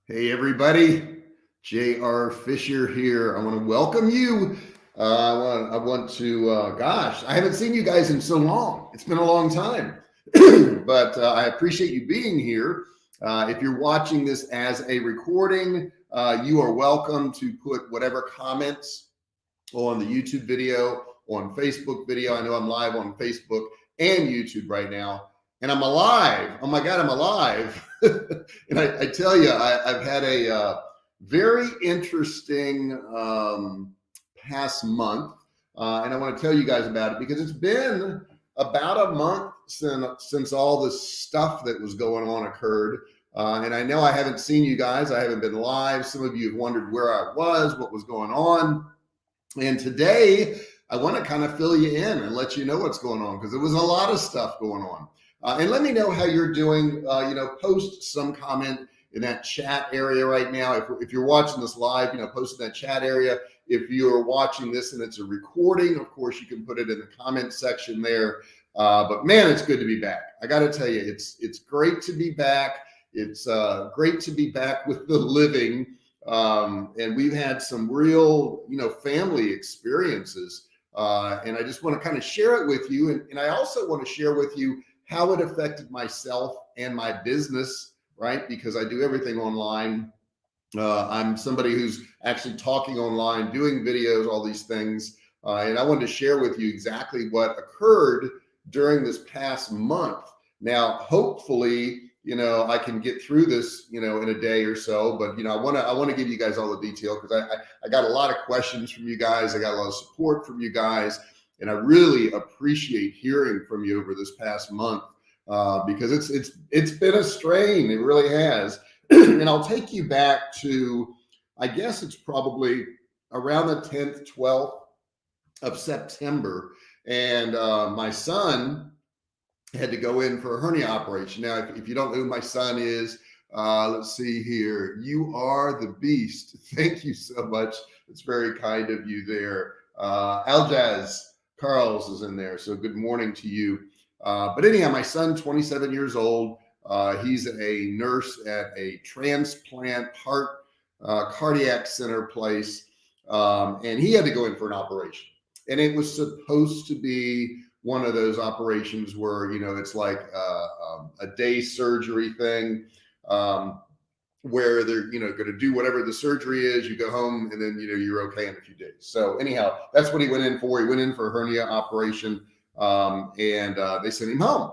Hey everybody, J.R. Fisher here. I want to welcome you. Gosh, I haven't seen you guys in so long. It's been a long time, but I appreciate you being here. If you're watching this as a recording, you are welcome to put whatever comments on the YouTube video, on Facebook video. I know I'm live on Facebook and YouTube right now, and I'm alive. Oh my God, I'm alive. And I tell you, I've had a very interesting past month, and I want to tell you guys about it because it's been about a month since all this stuff that was going on occurred. And I know I haven't seen you guys. I haven't been live. Some of you have wondered where I was, what was going on. And today, I want to kind of fill you in and let you know what's going on because there was a lot of stuff going on. And let me know how you're doing. Post some comment in that chat area right now. If you're watching this live, post in that chat area. If you're watching this and it's a recording, of course, you can put it in the comment section there. But man, it's good to be back. I got to tell you, it's great to be back. It's great to be back with the living. And we've had some real, family experiences. And I just want to kind of share it with you. And I also want to share with you how it affected myself and my business, right? Because I do everything online. I'm somebody who's actually talking online, doing videos, all these things. And I wanted to share with you exactly what occurred during this past month. Now, hopefully, I can get through this, in a day or so, but, I want to give you guys all the detail because I got a lot of questions from you guys. I got a lot of support from you guys, and I really appreciate hearing from you over this past month because it's been a strain. It really has. And I'll take you back to, I guess it's probably around the 10th, 12th of September. And my son had to go in for a hernia operation. Now, if you don't know who my son is, let's see here. You are the beast. Thank you so much. It's very kind of you there. Aljaz Carls is in there. So good morning to you. But anyhow, my son, 27 years old. He's a nurse at a transplant heart cardiac center place. And he had to go in for an operation. And it was supposed to be one of those operations where, it's like a day surgery thing where they're, going to do whatever the surgery is. You go home and then, you're okay in a few days. So anyhow, that's what he went in for. He went in for a hernia operation and they sent him home.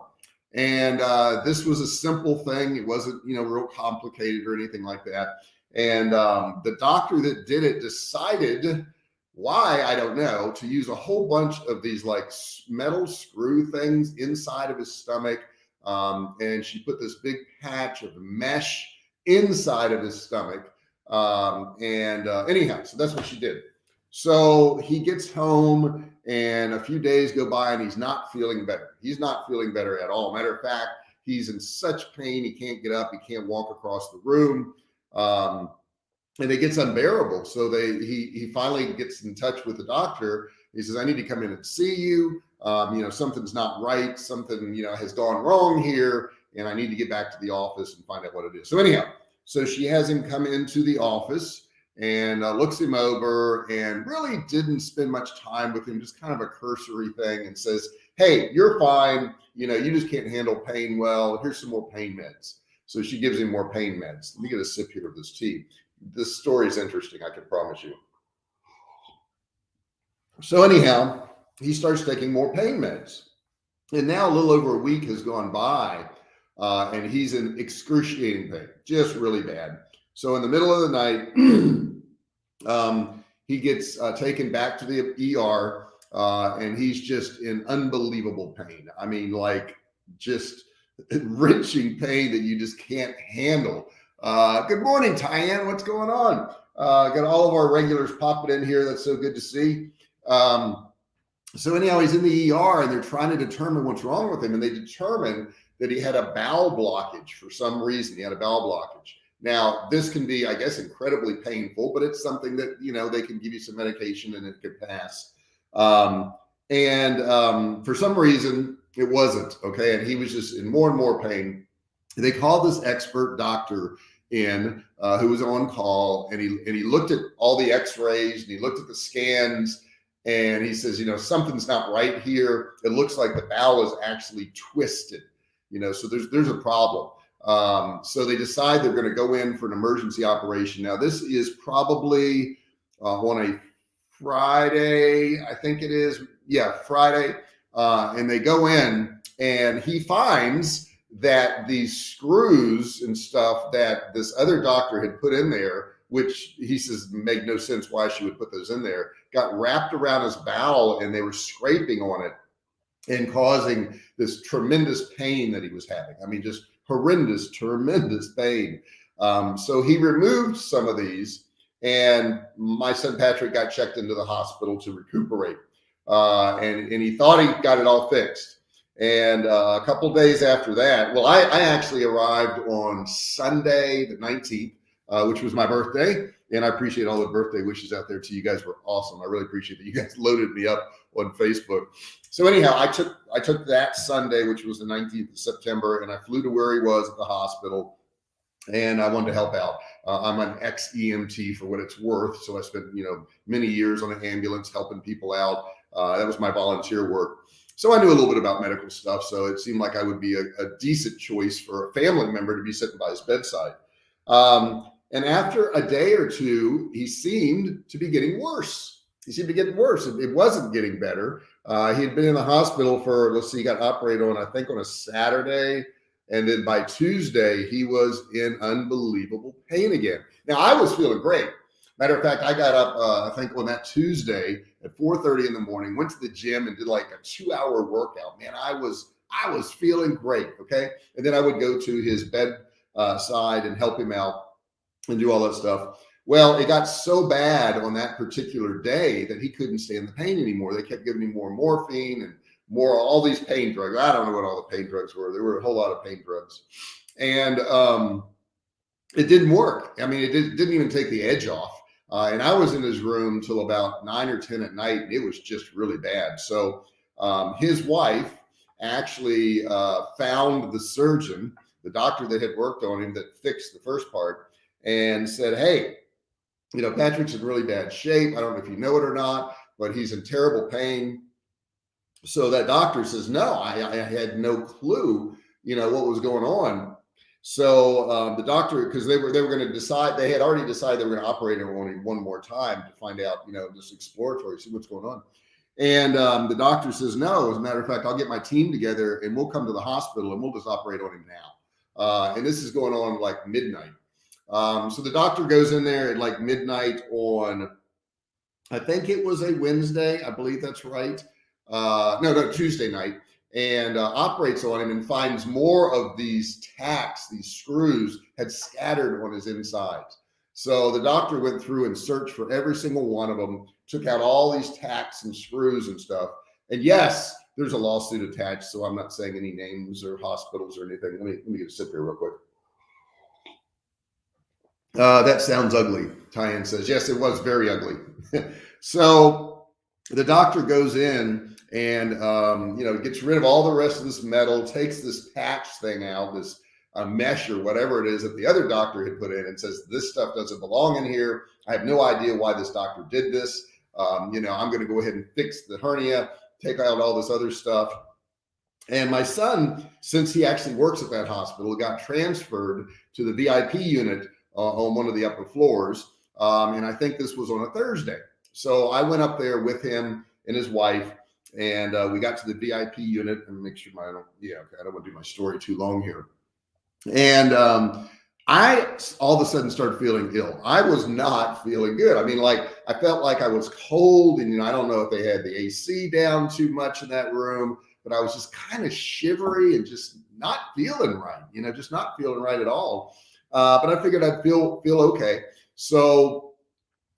And this was a simple thing. It wasn't, real complicated or anything like that. And the doctor that did it decided, why, I don't know, to use a whole bunch of these like metal screw things inside of his stomach. And she put this big patch of mesh inside of his stomach. Anyhow, so that's what she did. So he gets home and a few days go by and he's not feeling better. He's not feeling better at all. Matter of fact, he's in such pain. He can't get up. He can't walk across the room. And it gets unbearable. So he finally gets in touch with the doctor. He says, I need to come in and see you. Something's not right. Something, has gone wrong here. And I need to get back to the office and find out what it is. So anyhow, so she has him come into the office and looks him over and really didn't spend much time with him, just kind of a cursory thing, and says, hey, you're fine. You just can't handle pain well. Here's some more pain meds. So she gives him more pain meds. Let me get a sip here of this tea. This story is interesting, I can promise you. So anyhow, he starts taking more pain meds. And now a little over a week has gone by and he's in excruciating pain, just really bad. So in the middle of the night, he gets taken back to the ER and he's just in unbelievable pain. I mean, like just wrenching pain that you just can't handle. Good morning, Tyann. What's going on? Got all of our regulars popping in here. That's so good to see. So anyhow, he's in the ER and they're trying to determine what's wrong with him. And they determined that he had a bowel blockage for some reason. He had a bowel blockage. Now, this can be, I guess, incredibly painful, but it's something that, they can give you some medication and it could pass. For some reason, it wasn't. Okay. And he was just in more and more pain. They called this expert doctor in who was on call, and he looked at all the x-rays and he looked at the scans, and he says, something's not right here. It looks like the bowel is actually twisted, so there's a problem. So they decide they're going to go in for an emergency operation. Now, this is probably on a Friday, I think it is. Yeah, Friday. And they go in, and he finds that these screws and stuff that this other doctor had put in there, which he says made no sense why she would put those in there, got wrapped around his bowel, and they were scraping on it and causing this tremendous pain that he was having. I mean, just horrendous, tremendous pain. So he removed some of these, and my son Patrick got checked into the hospital to recuperate. And he thought he got it all fixed. And a couple days after that, well, I actually arrived on Sunday the 19th, which was my birthday. And I appreciate all the birthday wishes out there to you guys. Were awesome. I really appreciate that you guys loaded me up on Facebook. So anyhow, I took that Sunday, which was the 19th of September, and I flew to where he was at the hospital, and I wanted to help out. I'm an ex-EMT for what it's worth. So I spent, many years on an ambulance helping people out. That was my volunteer work. So I knew a little bit about medical stuff. So it seemed like I would be a decent choice for a family member to be sitting by his bedside. And after a day or two, he seemed to be getting worse. It wasn't getting better. He had been in the hospital for, he got operated on, I think on a Saturday. And then by Tuesday, he was in unbelievable pain again. Now, I was feeling great. Matter of fact, I got up, I think on that Tuesday at 4:30 in the morning, went to the gym and did like a 2-hour workout. Man, I was feeling great. Okay. And then I would go to his bedside and help him out and do all that stuff. Well, it got so bad on that particular day that he couldn't stand the pain anymore. They kept giving him more morphine and all these pain drugs. I don't know what all the pain drugs were. There were a whole lot of pain drugs. And it didn't work. I mean, it didn't even take the edge off. And I was in his room till about 9 or 10 at night, and it was just really bad. So his wife actually found the surgeon, the doctor that had worked on him that fixed the first part, and said, hey, Patrick's in really bad shape. I don't know if you know it or not, but he's in terrible pain. So that doctor says, no, I had no clue, what was going on. So the doctor, because they were going to decide, they had already decided they were going to operate him only one more time to find out, just exploratory, see what's going on. And the doctor says, no, as a matter of fact, I'll get my team together and we'll come to the hospital and we'll just operate on him now. And this is going on like midnight. So the doctor goes in there at like midnight on, I think it was a Wednesday. I believe that's right. No, Tuesday night, and operates on him and finds more of these tacks, these screws had scattered on his insides. So the doctor went through and searched for every single one of them, took out all these tacks and screws and stuff. And yes, there's a lawsuit attached. So I'm not saying any names or hospitals or anything. Let me get a sip here real quick. That sounds ugly. Tyann says, yes, it was very ugly. So the doctor goes in and, gets rid of all the rest of this metal, takes this patch thing out, this mesh or whatever it is that the other doctor had put in, and says, this stuff doesn't belong in here. I have no idea why this doctor did this. I'm going to go ahead and fix the hernia, take out all this other stuff. And my son, since he actually works at that hospital, got transferred to the VIP unit on one of the upper floors. And I think this was on a Thursday. So I went up there with him and his wife, and we got to the VIP unit, and make sure I don't want to do my story too long here. And I all of a sudden started feeling ill. I was not feeling good. I mean, like I felt like I was cold, and I don't know if they had the AC down too much in that room, but I was just kind of shivery and just not feeling right. Just not feeling right at all. But I figured I'd feel okay. So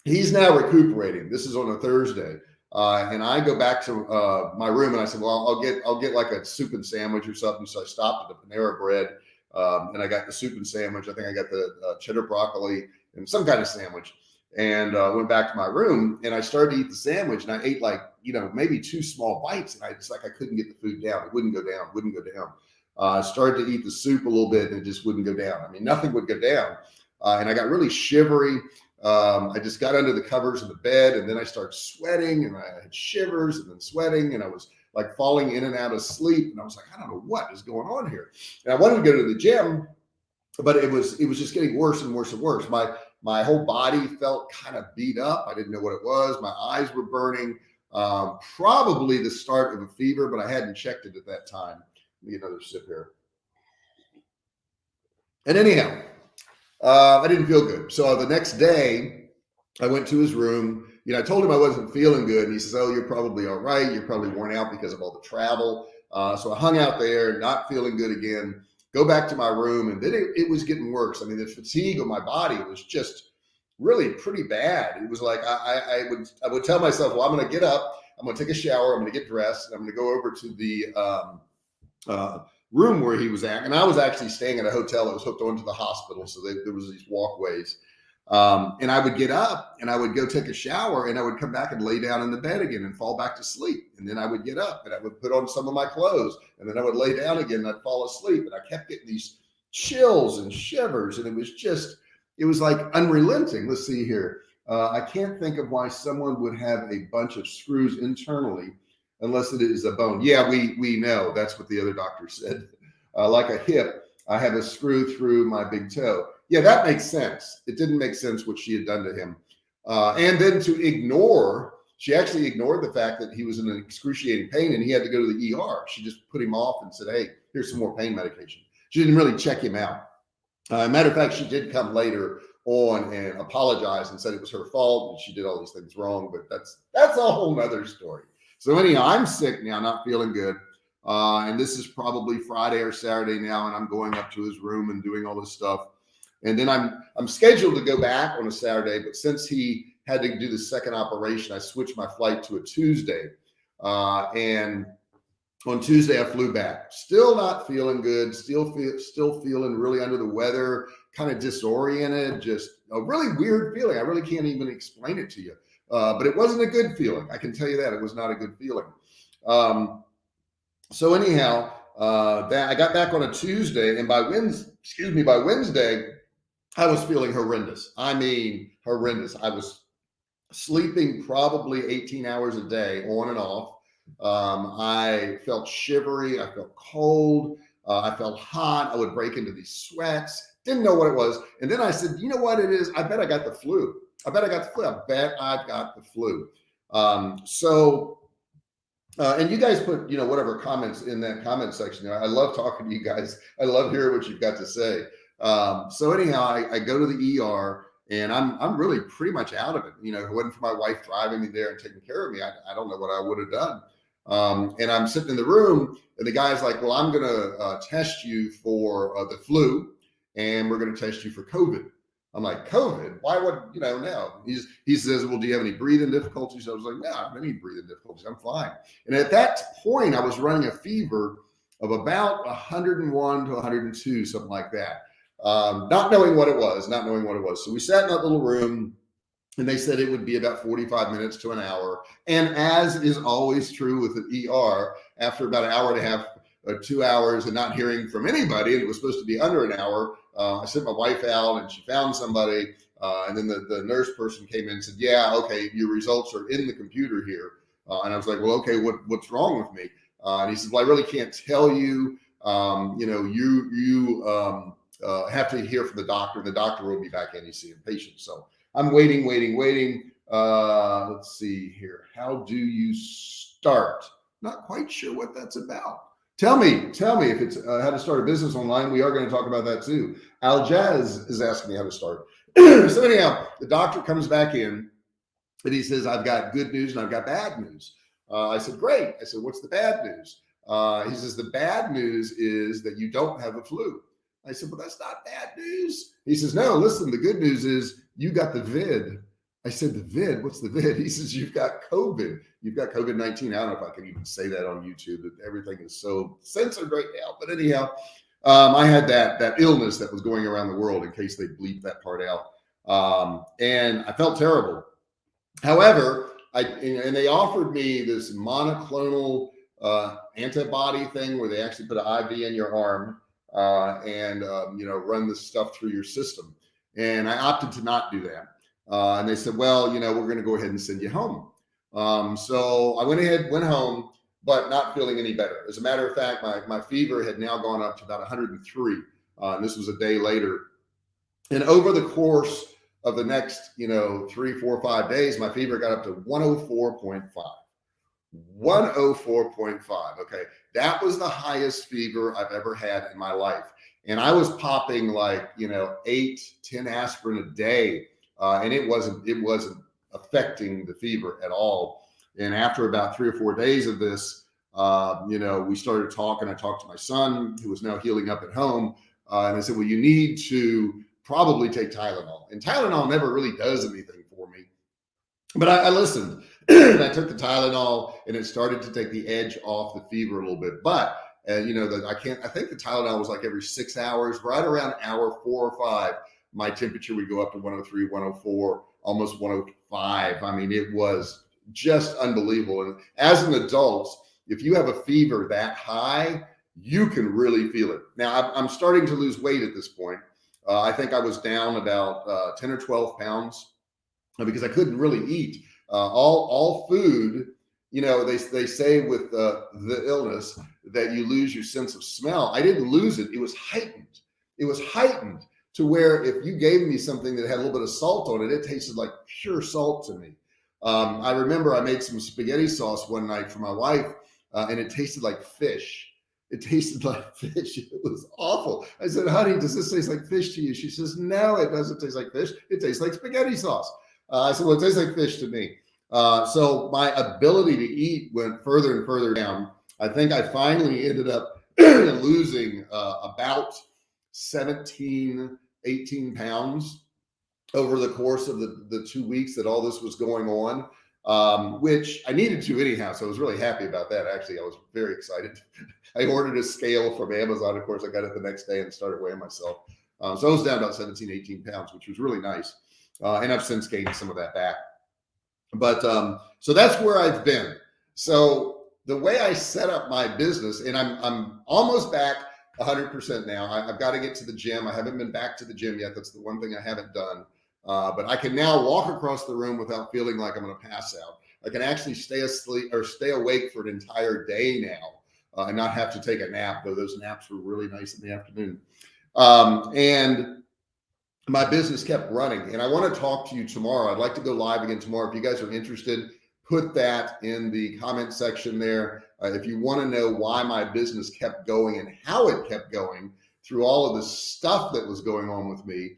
he's now recuperating. This is on a Thursday. And I go back to my room and I said, well, I'll get like a soup and sandwich or something. So I stopped at the Panera Bread and I got the soup and sandwich. I think I got the cheddar broccoli and some kind of sandwich, and went back to my room and I started to eat the sandwich, and I ate like, maybe 2 small bites, and I couldn't get the food down. It wouldn't go down. I started to eat the soup a little bit and it just wouldn't go down. I mean, nothing would go down. and I got really shivery. I just got under the covers of the bed, and then I started sweating, and I had shivers and then sweating, and I was like falling in and out of sleep. And I was like, I don't know what is going on here. And I wanted to go to the gym, but it was just getting worse and worse and worse. My whole body felt kind of beat up. I didn't know what it was. My eyes were burning. Probably the start of a fever, but I hadn't checked it at that time. Let me get another sip here. And anyhow, I didn't feel good. So the next day, I went to his room. I told him I wasn't feeling good, and he says, "Oh, you're probably all right. You're probably worn out because of all the travel." So I hung out there, not feeling good again. Go back to my room, and then it was getting worse. I mean, the fatigue of my body was just really pretty bad. It was like I would tell myself, "Well, I'm going to get up. I'm going to take a shower. I'm going to get dressed. And I'm going to go over to the room where he was at." And I was actually staying at a hotel that was hooked onto the hospital, so there was these walkways. And I would get up and I would go take a shower, and I would come back and lay down in the bed again and fall back to sleep. And then I would get up and I would put on some of my clothes, and then I would lay down again and I'd fall asleep. And I kept getting these chills and shivers, and it was like unrelenting. Let's see here. I can't think of why someone would have a bunch of screws internally unless it is a bone. Yeah, we know. That's what the other doctor said. Like a hip, I have a screw through my big toe. Yeah, that makes sense. It didn't make sense what she had done to him. And then she actually ignored the fact that he was in an excruciating pain and he had to go to the ER. She just put him off and said, "Hey, here's some more pain medication." She didn't really check him out. Matter of fact, she did come later on and apologize and said it was her fault and she did all these things wrong, but that's a whole nother story. So anyhow, I'm sick now, not feeling good. And this is probably Friday or Saturday now, and I'm going up to his room and doing all this stuff. And then I'm scheduled to go back on a Saturday, but since he had to do the second operation, I switched my flight to a Tuesday. And on Tuesday, I flew back. Still not feeling good. Still feeling really under the weather, kind of disoriented. Just a really weird feeling. I really can't even explain it to you. But it wasn't a good feeling. I can tell you that it was not a good feeling. So anyhow, I got back on a Tuesday, and by Wednesday, I was feeling horrendous. I mean, horrendous. I was sleeping probably 18 hours a day on and off. I felt shivery. I felt cold. I felt hot. I would break into these sweats. Didn't know what it was. And then I said, you know what it is? I bet I got the flu. I bet I've got the flu. And you guys put, whatever comments in that comment section. I love talking to you guys. I love hearing what you've got to say. So anyhow, I go to the ER, and I'm really pretty much out of it. If it wasn't for my wife driving me there and taking care of me, I don't know what I would have done. And I'm sitting in the room, and the guy's like, "Well, I'm going to test you for the flu, and we're going to test you for COVID." I'm like, "COVID? Why would, no." He says, "Well, do you have any breathing difficulties?" I was like, "No, I don't have any breathing difficulties. I'm fine." And at that point, I was running a fever of about 101 to 102, something like that. Not knowing what it was. So we sat in that little room, and they said it would be about 45 minutes to an hour. And as is always true with the ER, after about an hour and a half, 2 hours, and not hearing from anybody, and it was supposed to be under an hour, I sent my wife out, and she found somebody. And then the nurse person came in and said, "Yeah, okay, your results are in the computer here." And I was like, "Well, okay, what's wrong with me?" And he said, "Well, I really can't tell you. You have to hear from the doctor, and the doctor will be back in. He's seeing patients." So I'm waiting. Let's see here. How do you start? Not quite sure what that's about. Tell me if it's how to start a business online. We are going to talk about that too. Al Jazz is asking me how to start. So anyhow, the doctor comes back in, and he says, "I've got good news and I've got bad news." I said, "Great." I said, "What's the bad news?" He says, "The bad news is that you don't have a flu." I said, "But that's not bad news." He says, "No, listen, the good news is you got the vid." I said, "The vid? What's the vid?" He says, "You've got COVID. You've got COVID-19. I don't know if I can even say that on YouTube. Everything is so censored right now. But anyhow, I had that illness that was going around the world, in case they bleep that part out. And I felt terrible. However, and they offered me this monoclonal antibody thing where they actually put an IV in your arm and run this stuff through your system. And I opted to not do that. And they said, well, we're going to go ahead and send you home. So I went home, but not feeling any better. As a matter of fact, my fever had now gone up to about 103. And this was a day later. And over the course of the next, 3, 4, 5 days, my fever got up to 104.5. 104.5. Okay. That was the highest fever I've ever had in my life. And I was popping like, 8, 10 aspirin a day. And it wasn't affecting the fever at all. And after about 3 or 4 days of this, we started talking. I talked to my son, who was now healing up at home. And I said, well, you need to probably take Tylenol. And Tylenol never really does anything for me. But I listened. And I took the Tylenol, and it started to take the edge off the fever a little bit. But I think the Tylenol was like every 6 hours. Right around hour 4 or 5, my temperature would go up to 103, 104, almost 105. I mean, it was just unbelievable. And as an adult, if you have a fever that high, you can really feel it. Now, I'm starting to lose weight at this point. I think I was down about 10 or 12 pounds because I couldn't really eat. All food, they say with the illness that you lose your sense of smell. I didn't lose it. It was heightened. It was heightened to where if you gave me something that had a little bit of salt on it, it tasted like pure salt to me. I remember I made some spaghetti sauce one night for my wife, and it tasted like fish. It tasted like fish. It was awful. I said, honey, does this taste like fish to you? She says, no, it doesn't taste like fish. It tastes like spaghetti sauce. I said, well, it tastes like fish to me. So my ability to eat went further and further down. I think I finally ended up losing about 17, 18 pounds over the course of the 2 weeks that all this was going on, which I needed to anyhow. So I was really happy about that. Actually, I was very excited. I ordered a scale from Amazon. Of course, I got it the next day and started weighing myself. So I was down about 17, 18 pounds, which was really nice. And I've since gained some of that back. But so that's where I've been. So the way I set up my business, and I'm almost back 100% now. I've got to get to the gym. I haven't been back to the gym yet. That's the one thing I haven't done. But I can now walk across the room without feeling like I'm going to pass out. I can actually stay asleep or stay awake for an entire day now and not have to take a nap, though those naps were really nice in the afternoon. And my business kept running. And I want to talk to you tomorrow. I'd like to go live again tomorrow. If you guys are interested, put that in the comment section there. If you want to know why my business kept going and how it kept going through all of the stuff that was going on with me,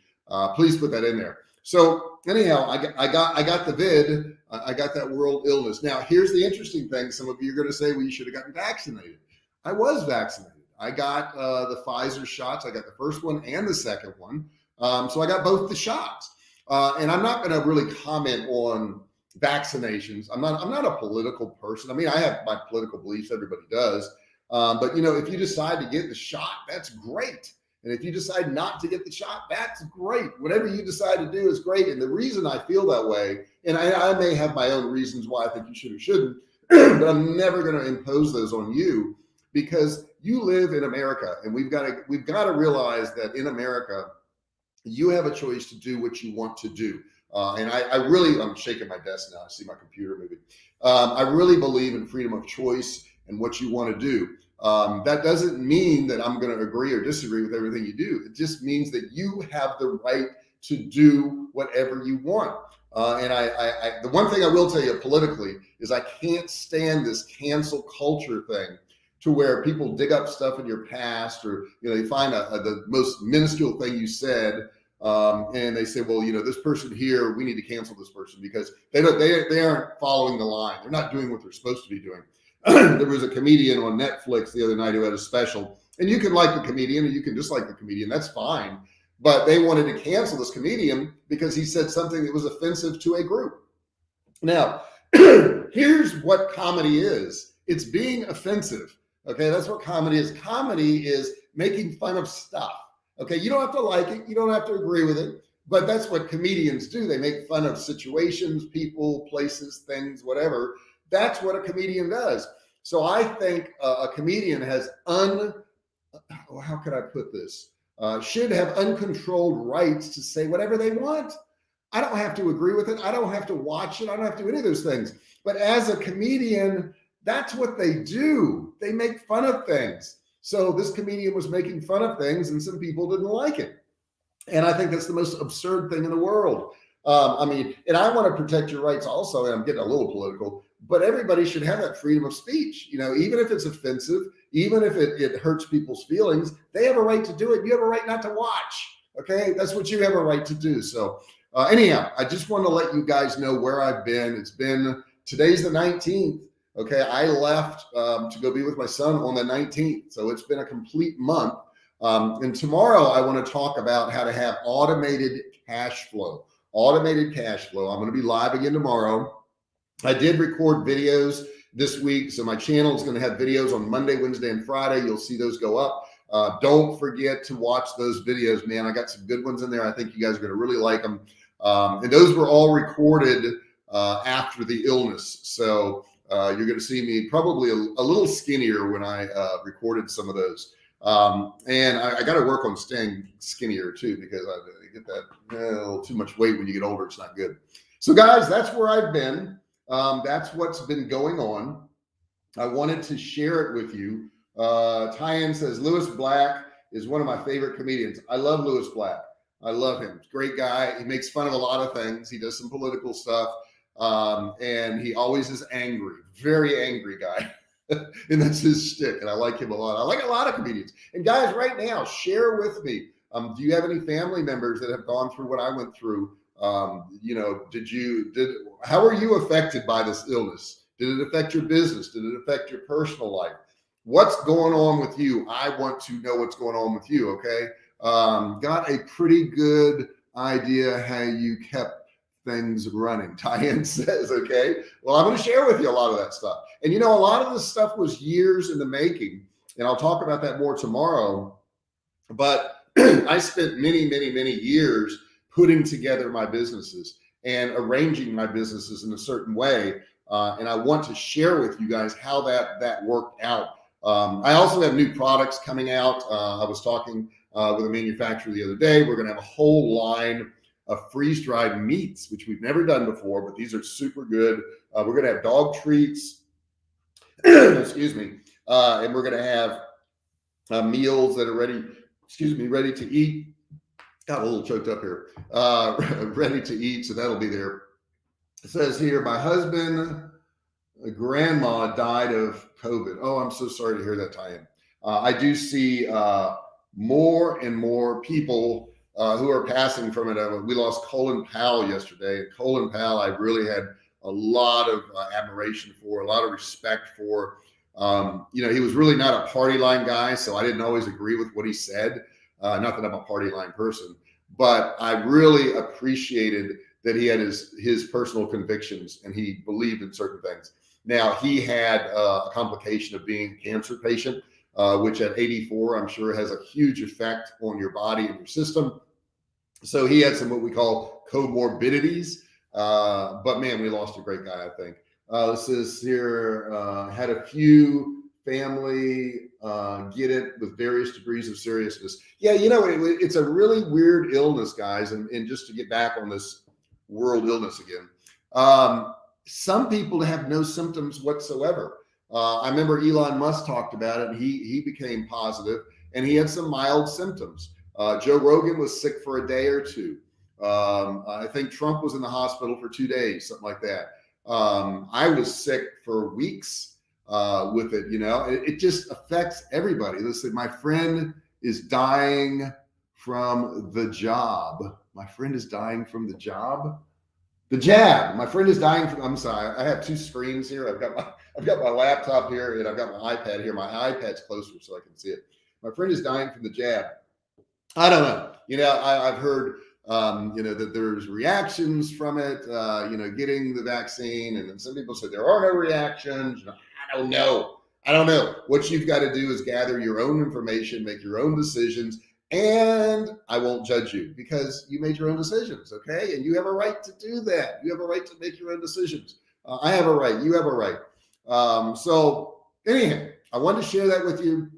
please put that in there. So anyhow, I got the vid. I got that world illness. Now, here's the interesting thing. Some of you are going to say, well, you should have gotten vaccinated. I was vaccinated. I got the Pfizer shots. I got the first one and the second one. So I got both the shots. And I'm not going to really comment on vaccinations. I'm not a political person. I mean, I have my political beliefs. Everybody does. But if you decide to get the shot, that's great. And if you decide not to get the shot, that's great. Whatever you decide to do is great. And the reason I feel that way, and I may have my own reasons why I think you should or shouldn't, but I'm never going to impose those on you because you live in America, and we've got to realize that in America, you have a choice to do what you want to do. And I'm shaking my desk now. I see my computer moving. I really believe in freedom of choice and what you want to do. That doesn't mean that I'm going to agree or disagree with everything you do. It just means that you have the right to do whatever you want. And the one thing I will tell you politically is I can't stand this cancel culture thing to where people dig up stuff in your past, or they find the most minuscule thing you said, and they say, well, this person here, we need to cancel this person because they aren't following the line. They're not doing what they're supposed to be doing. There was a comedian on Netflix the other night who had a special, and you can like the comedian and you can dislike the comedian. That's fine. But they wanted to cancel this comedian because he said something that was offensive to a group. Now, here's what comedy is. It's being offensive. Okay, that's what comedy is. Comedy is making fun of stuff. Okay, you don't have to like it. You don't have to agree with it. But that's what comedians do. They make fun of situations, people, places, things, whatever. That's what a comedian does. So I think a comedian has how could I put this? should have uncontrolled rights to say whatever they want. I don't have to agree with it. I don't have to watch it. I don't have to do any of those things. But as a comedian, that's what they do. They make fun of things. So this comedian was making fun of things and some people didn't like it. And I think that's the most absurd thing in the world. I mean, and I want to protect your rights also, and I'm getting a little political, but everybody should have that freedom of speech. You know, even if it's offensive, even if it hurts people's feelings, they have a right to do it. You have a right not to watch. Okay. That's what you have a right to do. So anyhow, I just want to let you guys know where I've been. Today's the 19th. Okay. I left to go be with my son on the 19th. So it's been a complete month. And tomorrow I want to talk about how to have automated cash flow. Automated cash flow. I'm going to be live again tomorrow. I did record videos this week, so my channel is going to have videos on Monday, Wednesday, and Friday. You'll see those go up. Don't forget to watch those videos, man. I got some good ones in there. I think you guys are going to really like them. And those were all recorded after the illness. So you're going to see me probably a little skinnier when I recorded some of those. And I got to work on staying skinnier too, because I get that a little too much weight when you get older. It's not good. So guys, that's where I've been. That's what's been going on. I wanted to share it with you. Tyann says, Lewis Black is one of my favorite comedians. I love Lewis Black. I love him. Great guy. He makes fun of a lot of things. He does some political stuff. And he always is angry, very angry guy. And that's his shtick. And I like him a lot. I like a lot of comedians. And guys, right now, share with me. Do you have any family members that have gone through what I went through? You know, how are you affected by this illness? Did it affect your business? Did it affect your personal life? What's going on with you? I want to know what's going on with you. Okay. Got a pretty good idea how you kept things running. Tyann says, okay, well, I'm going to share with you a lot of that stuff. And, you know, a lot of this stuff was years in the making, and I'll talk about that more tomorrow. But I spent many, many, many years putting together my businesses and arranging my businesses in a certain way. And I want to share with you guys how that worked out. I also have new products coming out. I was talking with a manufacturer the other day. We're going to have a whole line of freeze-dried meats, which we've never done before, but these are super good. We're going to have dog treats, excuse me, and we're going to have meals that are ready to eat. Got a little choked up here. Ready to eat, so that'll be there. It says here, my husband, grandma died of COVID. Oh, I'm so sorry to hear that, Tyann. I do see more and more people who are passing from it. We lost Colin Powell yesterday. And Colin Powell, I really had a lot of admiration for, a lot of respect for. You know, he was really not a party line guy, so I didn't always agree with what he said. Not that I'm a party line person, but I really appreciated that he had his personal convictions and he believed in certain things. Now, he had a complication of being a cancer patient, which at 84, I'm sure has a huge effect on your body and your system. So he had some what we call comorbidities. But man, we lost a great guy, I think. This is here, had a few family get it with various degrees of seriousness. Yeah, you know, it's a really weird illness, guys. And just to get back on this world illness again, some people have no symptoms whatsoever. I remember Elon Musk talked about it, and he became positive, and he had some mild symptoms. Joe Rogan was sick for a day or two. I think Trump was in the hospital for 2 days, something like that. I was sick for weeks with it. You know, it just affects everybody. Listen, my friend is dying from the job. My friend is dying from the job. The jab. My friend is dying from. I'm sorry. I have two screens here. I've got my laptop here and I've got my iPad here. My iPad's closer so I can see it. My friend is dying from the jab. I don't know. You know, I've heard, you know, that there's reactions from it, you know, getting the vaccine. And then some people say there are no reactions. I don't know. What you've got to do is gather your own information, make your own decisions. And I won't judge you because you made your own decisions. Okay. And you have a right to do that. You have a right to make your own decisions. I have a right. You have a right. So anyhow, I wanted to share that with you.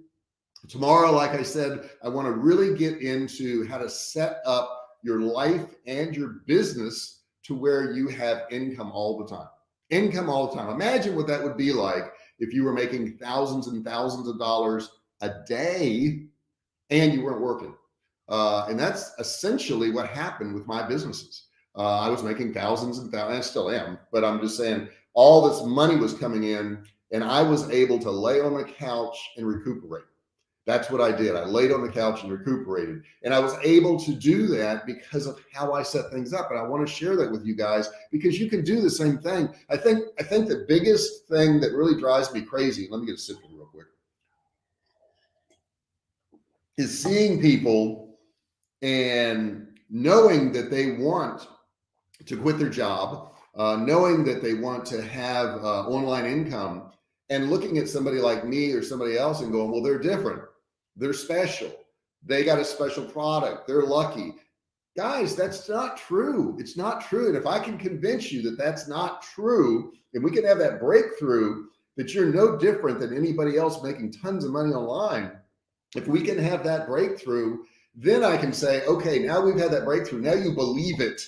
Tomorrow, like I said, I want to really get into how to set up your life and your business to where you have income all the time. Income all the time. Imagine what that would be like if you were making thousands and thousands of dollars a day and you weren't working. And that's essentially what happened with my businesses. I was making thousands and thousands, I still am, but I'm just saying all this money was coming in and I was able to lay on the couch and recuperate. That's what I did. I laid on the couch and recuperated. And I was able to do that because of how I set things up. And I want to share that with you guys because you can do the same thing. I think the biggest thing that really drives me crazy, let me get a sip real quick, is seeing people and knowing that they want to quit their job, knowing that they want to have online income, and looking at somebody like me or somebody else and going, well, they're different. They're special. They got a special product. They're lucky. Guys, that's not true. It's not true. And if I can convince you that that's not true, and we can have that breakthrough that you're no different than anybody else making tons of money online, if we can have that breakthrough, then I can say, okay, now we've had that breakthrough. Now you believe it.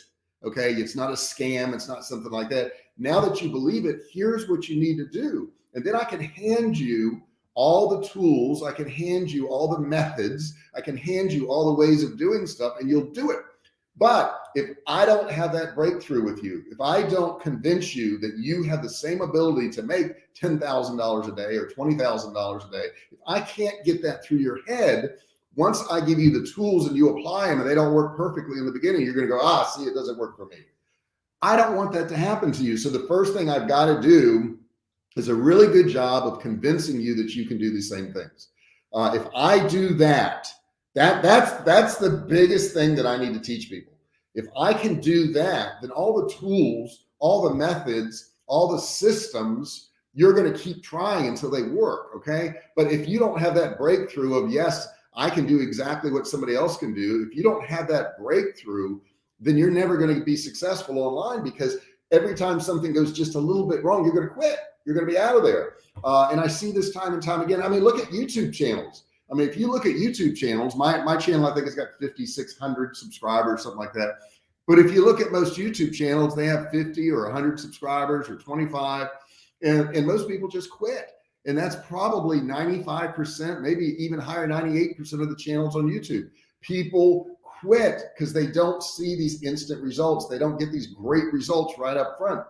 Okay, it's not a scam. It's not something like that. Now that you believe it, here's what you need to do. And then I can hand you all the tools. I can hand you all the methods. I can hand you all the ways of doing stuff and you'll do it. But if I don't have that breakthrough with you, if I don't convince you that you have the same ability to make $10,000 a day or $20,000 a day, if I can't get that through your head, once I give you the tools and you apply them and they don't work perfectly in the beginning, you're going to go, see, it doesn't work for me. I don't want that to happen to you. So the first thing I've got to do is a really good job of convincing you that you can do these same things. If I do that, that's the biggest thing that I need to teach people. If I can do that, then all the tools, all the methods, all the systems, you're going to keep trying until they work. Okay. But if you don't have that breakthrough of, yes, I can do exactly what somebody else can do. If you don't have that breakthrough, then you're never going to be successful online, because every time something goes just a little bit wrong, you're going to quit. You're going to be out of there. And I see this time and time again. I mean, look at YouTube channels. I mean, if you look at YouTube channels, my channel, I think it's got 5,600 subscribers, something like that. But if you look at most YouTube channels, they have 50 or 100 subscribers or 25, and most people just quit. And that's probably 95%, maybe even higher, 98% of the channels on YouTube. People quit because they don't see these instant results. They don't get these great results right up front.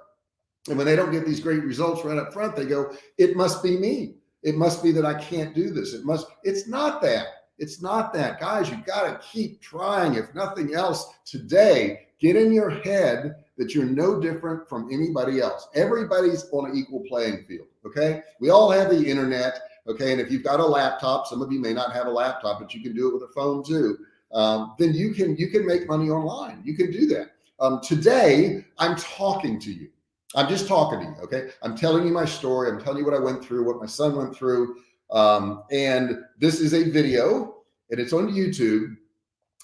And when they don't get these great results right up front, they go, it must be me. It must be that I can't do this. It's not that. It's not that. Guys, you've got to keep trying. If nothing else today, get in your head that you're no different from anybody else. Everybody's on an equal playing field. Okay. We all have the internet. Okay. And if you've got a laptop, some of you may not have a laptop, but you can do it with a phone too. Then you can make money online. You can do that. Today, I'm talking to you. I'm just talking to you. Okay. I'm telling you my story. I'm telling you what I went through, what my son went through. And this is a video and it's on YouTube.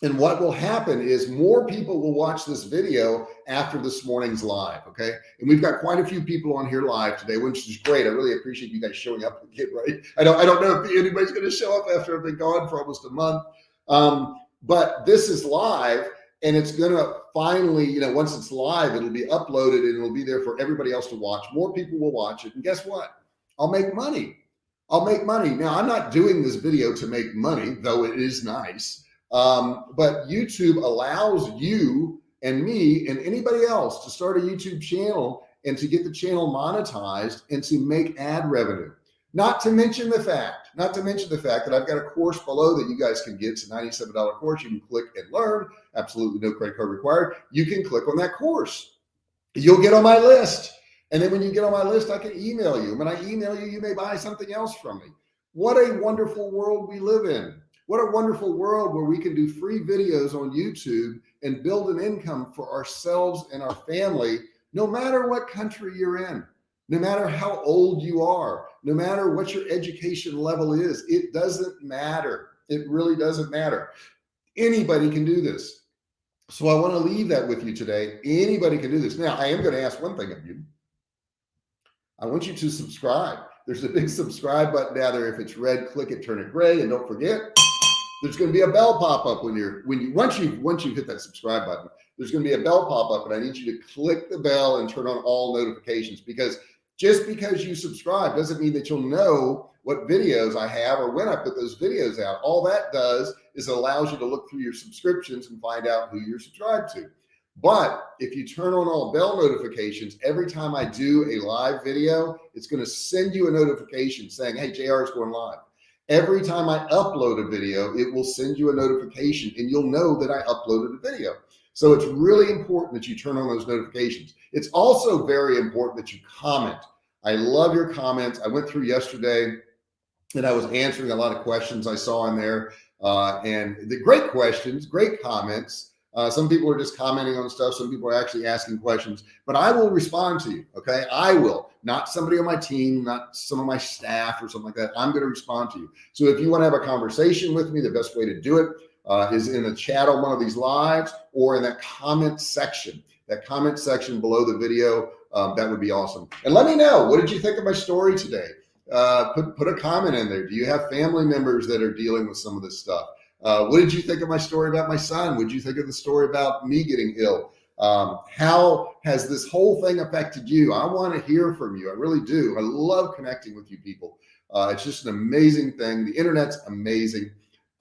And what will happen is more people will watch this video after this morning's live. Okay. And we've got quite a few people on here live today, which is great. I really appreciate you guys showing up again, right? I don't know if anybody's going to show up after I've been gone for almost a month. But this is live. And it's going to finally, once it's live, it'll be uploaded and it'll be there for everybody else to watch. More people will watch it. And guess what? I'll make money. I'll make money. Now, I'm not doing this video to make money, though it is nice. But YouTube allows you and me and anybody else to start a YouTube channel and to get the channel monetized and to make ad revenue. Not to mention the fact that I've got a course below that you guys can get. It's a $97 course. You can click and learn. Absolutely no credit card required. You can click on that course. You'll get on my list. And then when you get on my list, I can email you. When I email you, you may buy something else from me. What a wonderful world we live in. What a wonderful world where we can do free videos on YouTube and build an income for ourselves and our family, no matter what country you're in. No matter how old you are, no matter what your education level is, it doesn't matter. It really doesn't matter. Anybody can do this. So I want to leave that with you today. Anybody can do this. Now, I am going to ask one thing of you. I want you to subscribe. There's a big subscribe button down there. If it's red, click it, turn it gray, and don't forget, there's going to be a bell pop up once you've hit that subscribe button. There's going to be a bell pop up, and I need you to click the bell and turn on all notifications, because just because you subscribe doesn't mean that you'll know what videos I have or when I put those videos out. All that does is it allows you to look through your subscriptions and find out who you're subscribed to. But if you turn on all bell notifications, every time I do a live video, it's going to send you a notification saying, hey, JR is going live. Every time I upload a video, it will send you a notification, and you'll know that I uploaded a video. So it's really important that you turn on those notifications. It's also very important that you comment. I love your comments. I went through yesterday and I was answering a lot of questions I saw in there, and the great questions, great comments. Some people are just commenting on stuff. Some people are actually asking questions, but I will respond to you. Okay. I will, not somebody on my team, not some of my staff or something like that. I'm going to respond to you. So if you want to have a conversation with me, the best way to do it is in a chat on one of these lives, or in that comment section below the video. That would be awesome. And let me know, what did you think of my story today? Put a comment in there. Do you have family members that are dealing with some of this stuff? What did you think of my story about my son? What did you think of the story about me getting ill? How has this whole thing affected you? I want to hear from you. I really do. I love connecting with you people. It's just an amazing thing. The internet's amazing.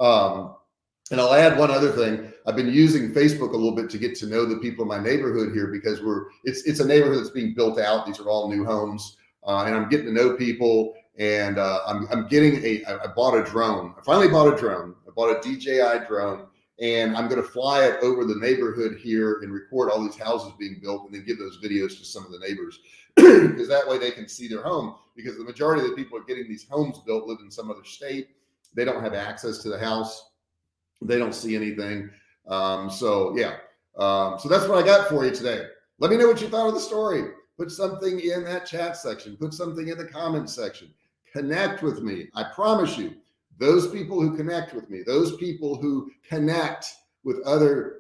And I'll add one other thing. I've been using Facebook a little bit to get to know the people in my neighborhood here, because it's a neighborhood that's being built out. These are all new homes, and I'm getting to know people. And I bought a drone. I finally bought a drone. I bought a DJI drone, and I'm going to fly it over the neighborhood here and record all these houses being built, and then give those videos to some of the neighbors, because that way they can see their home. Because the majority of the people are getting these homes built live in some other state. They don't have access to the house. They don't see anything. So that's what I got for you today. Let me know what you thought of the story. Put something in that chat section. Put something in the comments section. Connect with me. I promise you, those people who connect with me, those people who connect with other,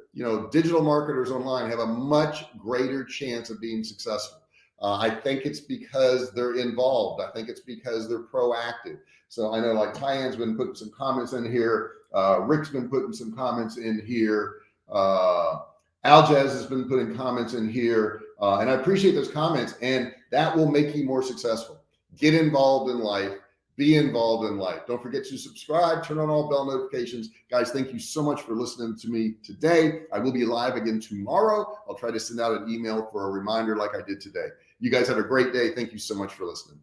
digital marketers online, have a much greater chance of being successful. I think it's because they're involved. I think it's because they're proactive. So I know, like, Tyann's been putting some comments in here. Rick's been putting some comments in here. Aljaz has been putting comments in here. And I appreciate those comments, and that will make you more successful. Get involved in life. Be involved in life. Don't forget to subscribe, turn on all bell notifications. Guys, thank you so much for listening to me today. I will be live again tomorrow. I'll try to send out an email for a reminder like I did today. You guys have a great day. Thank you so much for listening.